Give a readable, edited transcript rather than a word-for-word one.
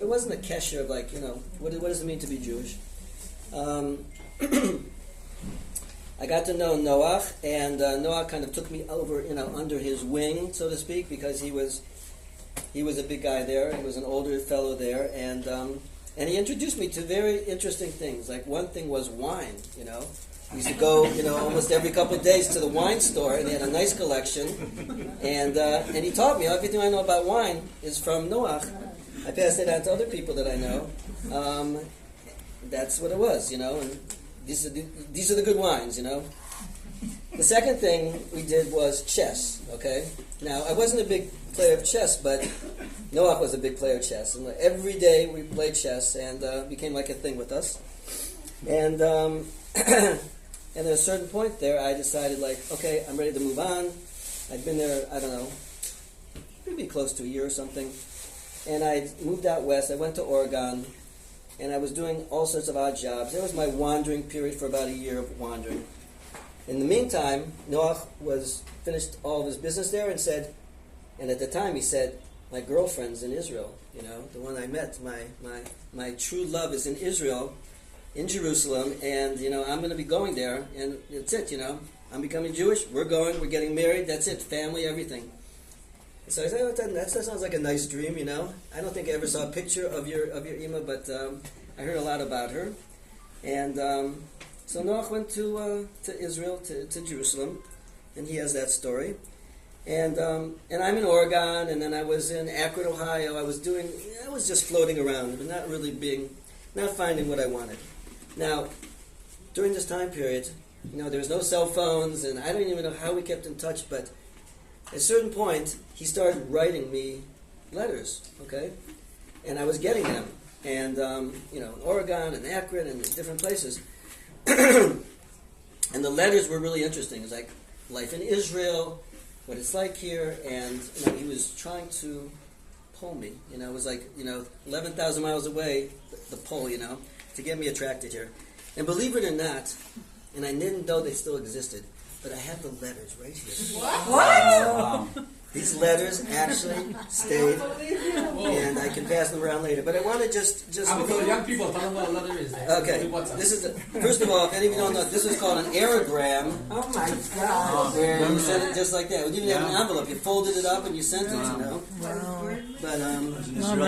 it wasn't a kesher of like, what does it mean to be Jewish? I got to know Noach, and Noach kind of took me over, under his wing, so to speak, because he was a big guy there. He was an older fellow there, and he introduced me to very interesting things. Like one thing was wine. We used to go, almost every couple of days to the wine store, and he had a nice collection. And he taught me everything I know about wine is from Noach. I passed it on to other people that I know. That's what it was, and these are the good wines, The second thing we did was chess, okay? Now, I wasn't a big player of chess, but Noach was a big player of chess. And every day we played chess, and it became like a thing with us. And and at a certain point there, I decided, okay, I'm ready to move on. I'd been there, I don't know, maybe close to a year or something. And I moved out west. I went to Oregon. And I was doing all sorts of odd jobs. That was my wandering period for about a year of wandering. In the meantime, Noach was finished all of his business there and at the time he said, my girlfriend's in Israel, the one I met, my true love is in Israel, in Jerusalem, and, I'm going to be going there, and that's it, I'm becoming Jewish, we're getting married, that's it, family, everything. So I said, that sounds like a nice dream, I don't think I ever saw a picture of your Ima, but I heard a lot about her. And so Noach went to Israel, to Jerusalem, and he has that story. And I'm in Oregon, and then I was in Akron, Ohio. I was just floating around, but not finding what I wanted. Now, during this time period, there was no cell phones, and I don't even know how we kept in touch, but at a certain point, he started writing me letters, okay? And I was getting them. And, in Oregon and Akron and different places. And the letters were really interesting. It was like life in Israel, what it's like here. And, he was trying to pull me. It was like, 11,000 miles away, the pull, to get me attracted here. And believe it or not, and I didn't know they still existed, but I have the letters right here. What? These letters actually stayed, and I can pass them around later. But I want to just. I will tell young people, tell them what a letter is. Okay. This is first of all, if any of you don't know, this is called an aerogram. Oh my God! Where you send it just like that. We didn't have an envelope. You folded it up and you sent it. Wow. But